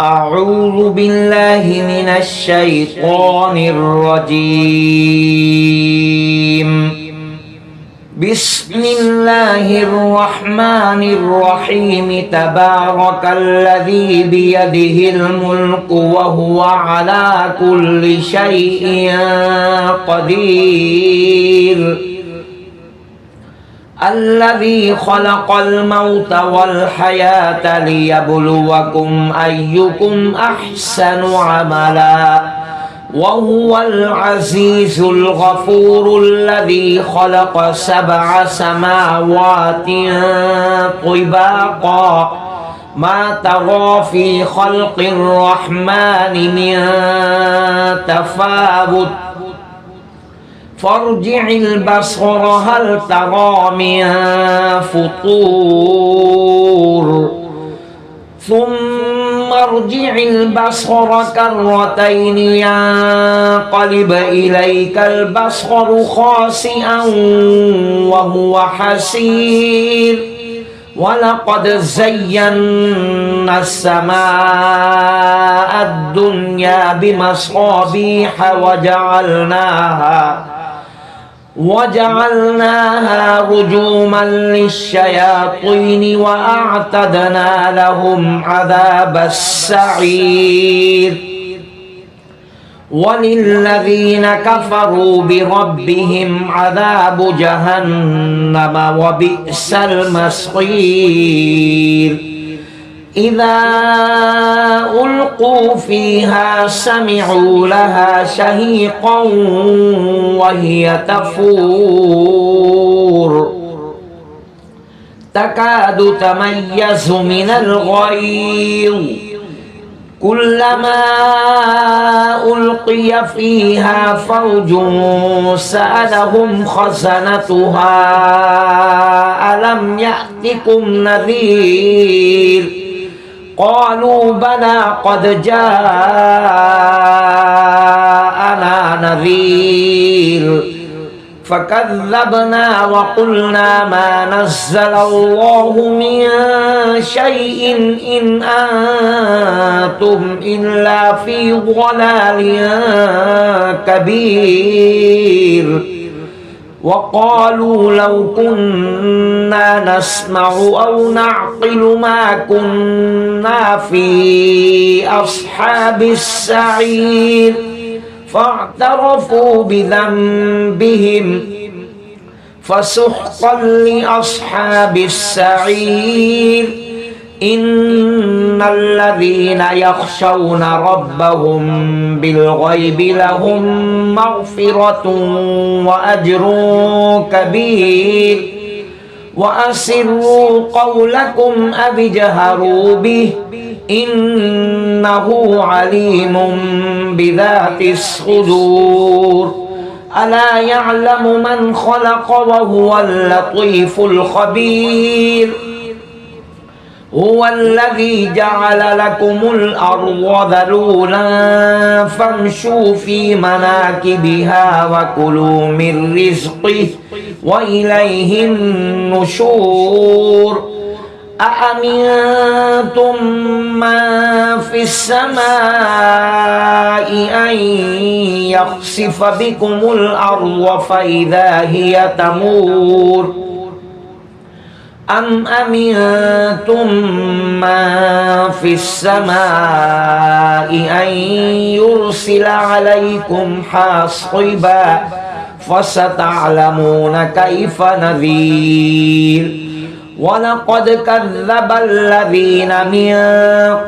أعوذ بالله من الشيطان الرجيم. بسم الله الرحمن الرحيم. تبارك الذي بيده الملك وهو على كل شيء قدير. الذي خلق الموت والحياة ليبلوكم أيكم أحسن عملا وهو العزيز الغفور. الذي خلق 7 سماوات طباقا ما ترى في خلق الرحمن من تفاوت فارجع البصر هل ترى من فطور ثم ارجع البصر كرتين ينقلب إليك البصر خاسئا وهو حسير. ولقد زينا السماء الدنيا بمصابيح وجعلناها رجوما للشياطين وأعتدنا لهم عذاب السعير. وللذين كفروا بربهم عذاب جهنم وبئس المصير. إذا ألقوا فيها سمعوا لها شهيقا وهي تفور تكاد تميز من الغيظ كلما ألقي فيها فوج سألهم خزنتها ألم يأتكم نذير قالوا بلى قد جاءنا نذير فكذبنا وقلنا ما نزل الله من شيء إن أنتم إلا في ضلال كبير. وقالوا لو كنا نسمع أو نعقل ما كنا في أصحاب السعير فاعترفوا بذنبهم فسحقا لأصحاب السعير. إن الذين يخشون ربهم بالغيب لهم مغفرة وأجر كبير. وأسروا قولكم أو اجهروا به إنه عليم بذات الصدور. ألا يعلم من خلق وهو اللطيف الخبير. هو الذي جعل لكم الأرض ذلولا فامشوا في مناكبها وكلوا من رزقه وإليه النشور. أأمنتم من في السماء أن يخسف بكم الأرض فإذا هي تمور أم أمنتم من في السماء أن يرسل عليكم حاصبا فستعلمون كيف نذير. ولقد كذب الذين من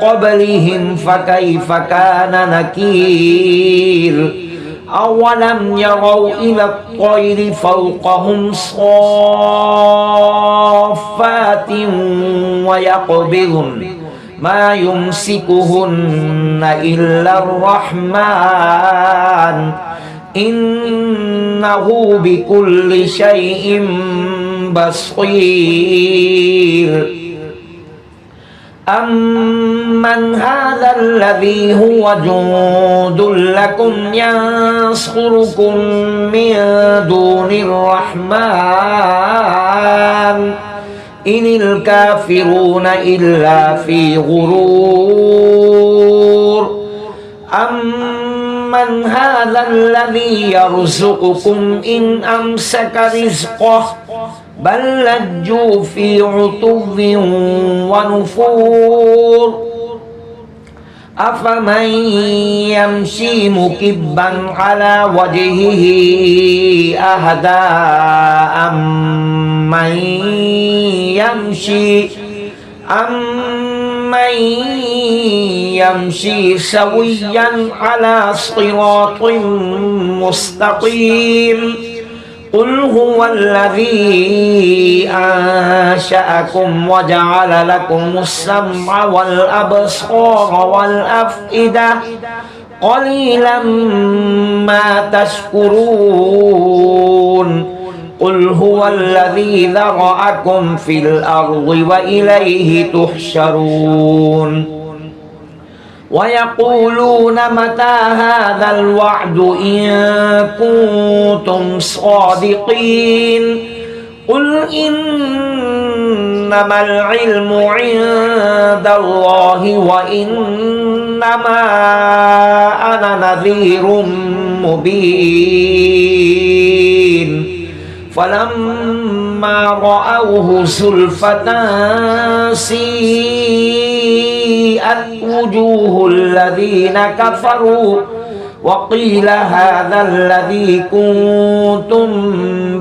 قبلهم فكيف كان نكير. أولم يروا إلى الطير فوقهم صافات ويقبضن ما يمسكهن إلا الرحمن إنه بكل شيء بصير. أمن هذا الذي هو جند لكم ينصركم من دون الرحمن إن الكافرون إلا في غرور. أمن هذا الذي يرزقكم إن أمسك رزقه بل لجوا في عتو ونفور أفمن يمشي مكبا على وجهه أهدى أمن يمشي سويا على صراط مستقيم قل هو الذي أنشأكم وجعل لكم السمع والأبصار والأفئدة قليلا ما تشكرون قل هو الذي ذرأكم في الأرض وإليه تحشرون ويقولون متى هذا الوعد إن كنتم صادقين قل إنما العلم عند الله وإنما أنا نذير مبين فلما رأوه زلفة سيئت وجوه الذين كفروا وقيل هذا الذي كنتم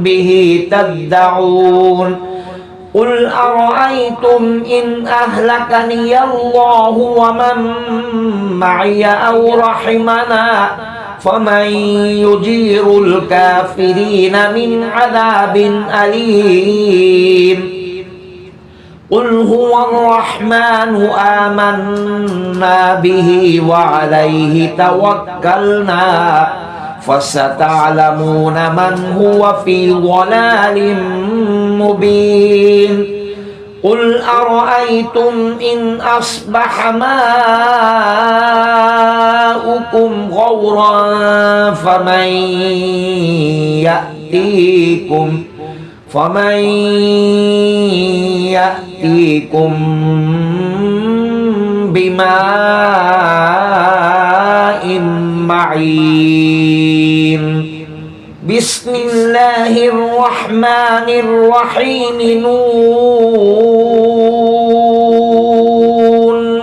به تدعون قل أرأيتم إن أهلكني الله ومن معي أو رحمنا فمن يجير الكافرين من عذاب أليم قل هو الرحمن آمنا به وعليه توكلنا فستعلمون من هو في ضلال مبين قل أرأيتم إن أصبح ماؤكم غورا فمن يأتيكم بماء معين بسم الله الرحمن الرحيم نون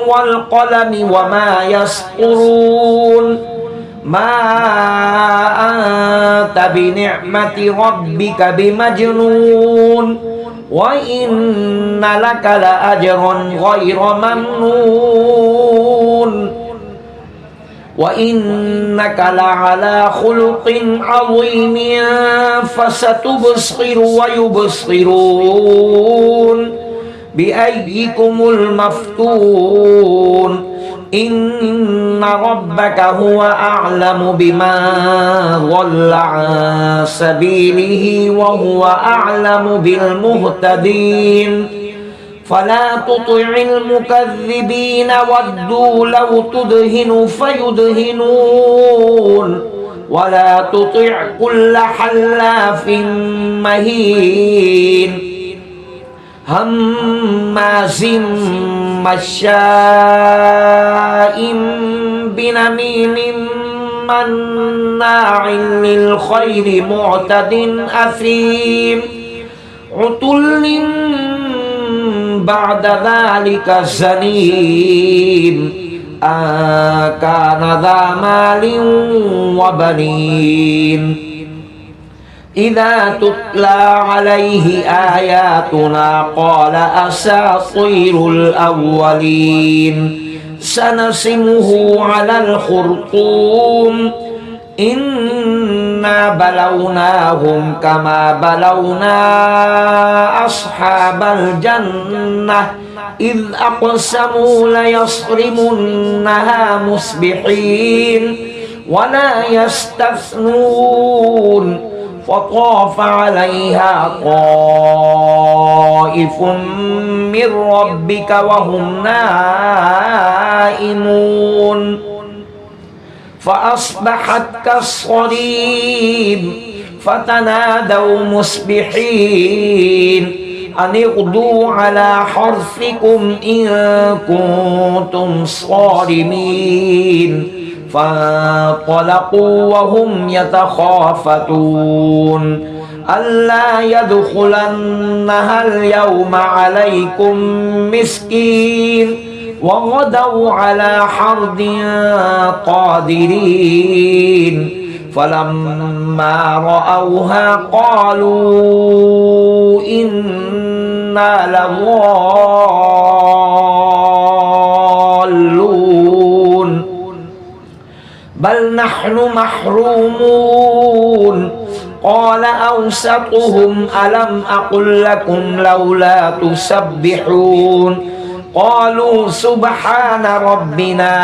والقلم وما يسطرون ما أنت بنعمة ربك بمجنون وإن لك لأجرا غير ممنون وإنك لعلى خلق عظيم فستبصر ويبصرون بأيكم المفتون إن ربك هو أعلم بمن ضل عن سبيله وهو أعلم بالمهتدين فلا تطع المكذبين ودوا لو تدهن فيدهنون ولا تطع كل حلاف مهين هماز مشاء بنميم مناع للخير معتد أثيم عتل بعد ذلك زنيم كان ذا مال وبنين إذا تتلى عليه آياتنا قال أساطير الأولين سنسمه على الخرطوم إنا بلوناهم كما بلونا أصحاب الجنة إذ أقسموا ليصرمنها مصبحين ولا يستثنون فطاف عليها طائف من ربك وهم نائمون فأصبحت كالصريم فتنادوا مصبحين أن اغدوا على حرثكم إن كنتم صارمين فانطلقوا وهم يتخافتون ألا يدخلنها اليوم عليكم مسكين وغدوا على حرد قادرين فلما رأوها قالوا إنا لضالون بل نحن محرومون قال أوسطهم ألم أقل لكم لولا تسبحون قالوا سبحان ربنا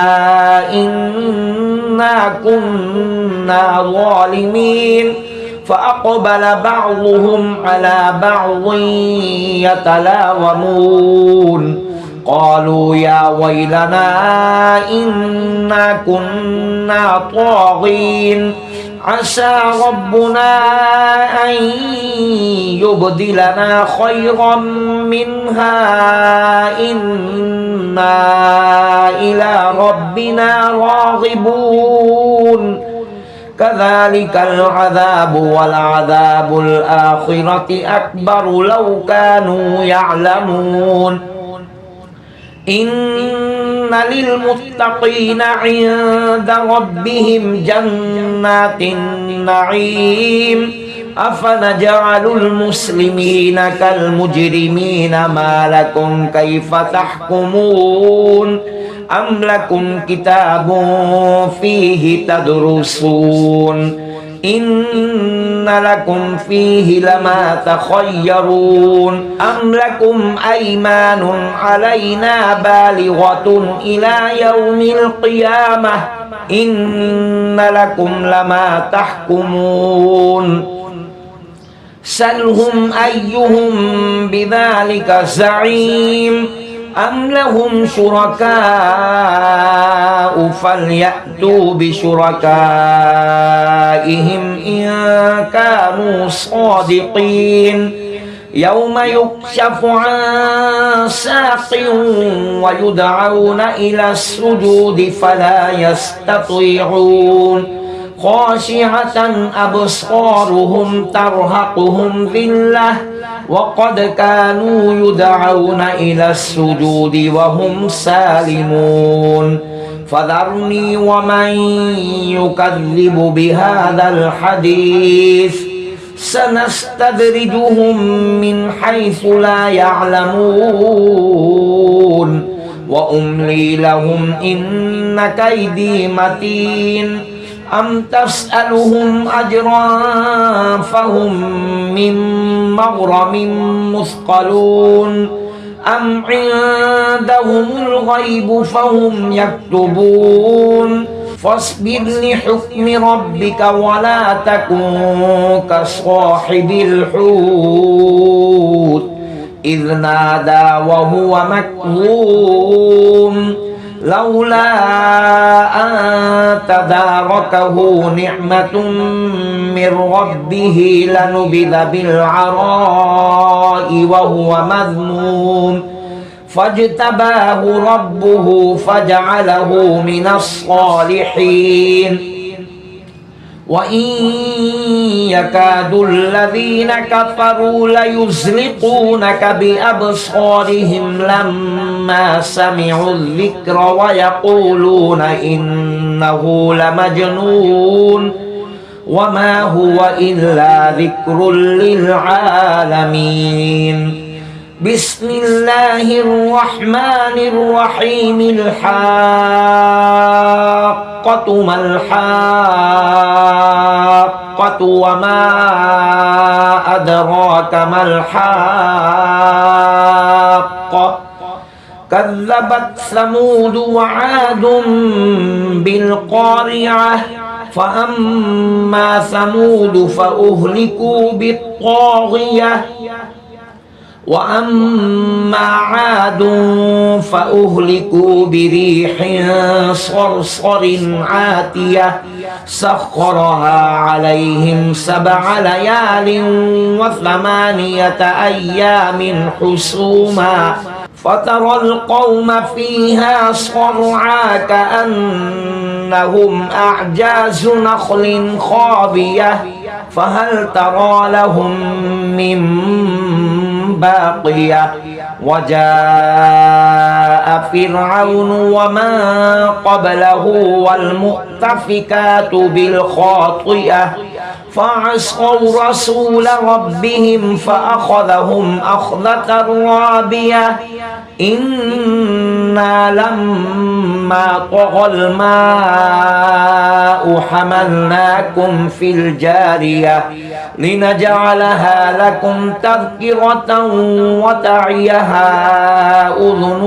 إنا كنا ظالمين فأقبل بعضهم على بعض يتلاومون قالوا يا ويلنا إنا كنا طاغين عسى ربنا أن يبدلنا خيرا منها إنا إلى ربنا راغبون كذلك العذاب ولعذاب الآخرة أكبر لو كانوا يعلمون إن للمتقين عند ربهم جنات النعيم أفنجعل المسلمين كالمجرمين ما لكم كيف تحكمون أم لكم كتاب فيه تدرسون إن لكم فيه لما تخيرون أم لكم أيمان علينا بالغة إلى يوم القيامة إن لكم لما تحكمون سلهم أيهم بذلك زعيم أم لهم شركاء فليأتوا بشركائهم إن كانوا صادقين يوم يكشف عن ساق ويدعون إلى السجود فلا يستطيعون خاشعة أبصارهم ترهقهم ذلة وقد كانوا يدعون إلى السجود وهم سالمون فذرني ومن يكذب بهذا الحديث سنستدرجهم من حيث لا يعلمون وأملي لهم إن كيدي متين أم تسألهم أجرا فهم من مغرم مثقلون أم عندهم الغيب فهم يكتبون فاصبر لحكم ربك ولا تكن كصاحب الحوت إذ نادى وهو مكظوم لولا أن تداركه نعمة من ربه لنبذ بالعراء وهو مذموم فاجتباه ربه فجعله من الصالحين وإن يكاد الذين كفروا ليزلقونك بأبصارهم لما سمعوا الذكر ويقولون إنه لمجنون وما هو إلا ذكر للعالمين بسم الله الرحمن الرحيم الحاقة ما الحاقة وما أدراك ما الحاقة كذبت ثمود وعاد بالقارعة فأما ثمود فأهلكوا بالطاغية وأما عاد فأهلكوا بريح صرصر عاتية سخرها عليهم 7 ليال و8 أيام حسوما فترى القوم فيها صرعى كأن كأنهم أعجاز نخل خاوية فهل ترى لهم من باقية وجاء فرعون ومن قبله والمؤتفكات بالخاطئة فعصوا رسول ربهم فأخذهم أخذة رابية إنا لما طغى الماء حملناكم في الجارية لنجعلها لكم تذكرة وتعيها أذن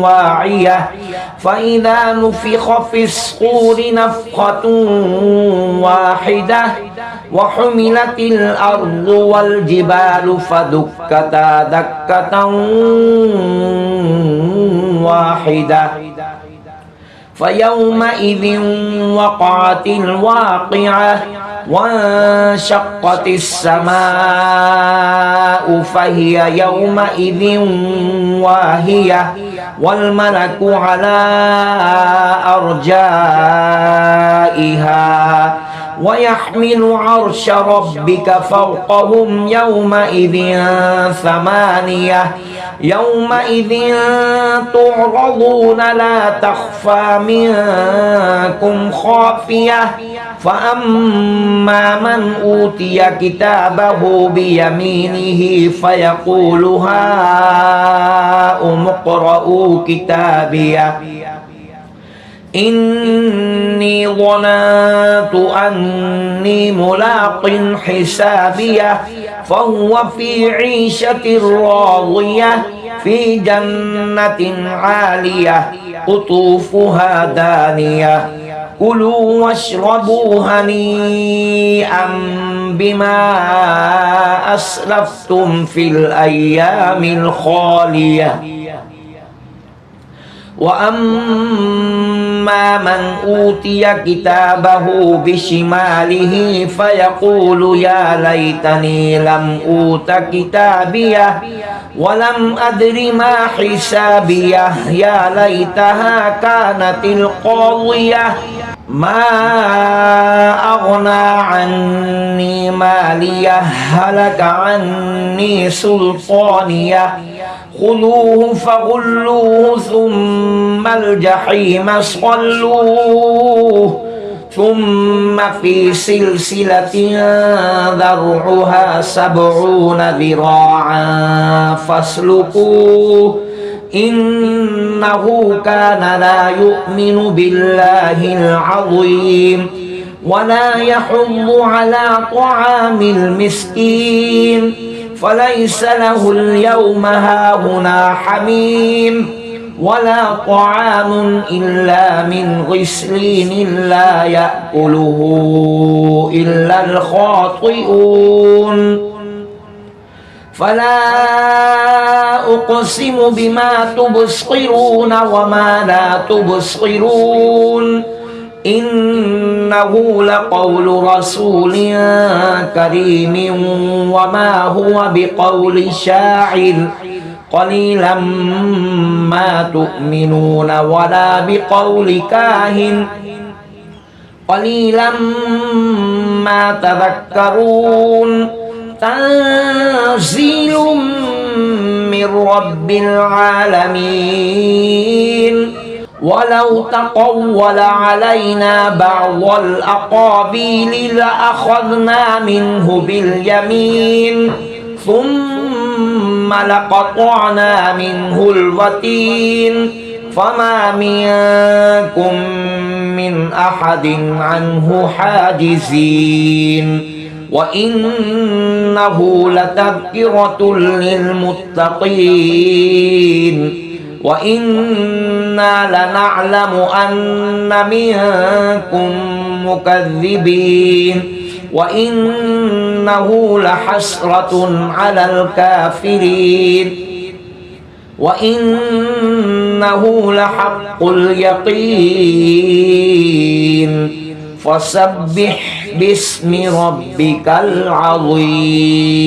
واعية فإذا نفخ في الصور نفخة واحدة وحملت الأرض والجبال فدكتا دكة واحدة فيومئذ وقعت الواقعة وانشقت السماء فهي يومئذ واهية والملك على أرجائها ويحمل عرش ربك فوقهم يومئذ ثمانية يومئذ تعرضون لا تخفى منكم خافية فأما من أوتي كتابه بيمينه فيقول هاؤم اقرءوا كتابيه إني ظننت أني ملاق حسابيه فهو في عيشة راضية في جنة عالية قطوفها دانية كلوا واشربوا هنيئا بما أسلفتم في الأيام الخالية وأما من أوتي كتابه بشماله فيقول يا ليتني لم أوت كتابيه ولم أدر ما حسابيه يا ليتها كانت القاضية ما أغنى عني ماليه هلك عني سلطانيه خذوه فغلوه ثم الجحيم صلوه ثم في سلسلة ذرعها 70 ذراعا فاسلكوه إنه كان لا يؤمن بالله العظيم ولا يحض على طعام المسكين فليس له اليوم هاهنا حميم ولا طعام إلا من غسلين لا يأكله إلا الخاطئون فلا أقسم بما تبصرون وما لا تبصرون إنه لقول رسول كريم وما هو بقول شاعر قليلا ما تؤمنون ولا بقول كاهن قليلا ما تذكرون تنزيل من رب العالمين ولو تقول علينا بعض الأقاويل لأخذنا منه باليمين ثم لقطعنا منه الوتين فما منكم من أحد عنه حاجزين وإنه لتذكرة للمتقين وإنا لنعلم أن منكم مكذبين وإنه لحسرة على الكافرين وإنه لحق اليقين فسبح باسم ربك العظيم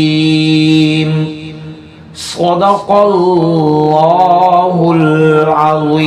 صدق الله العظيم.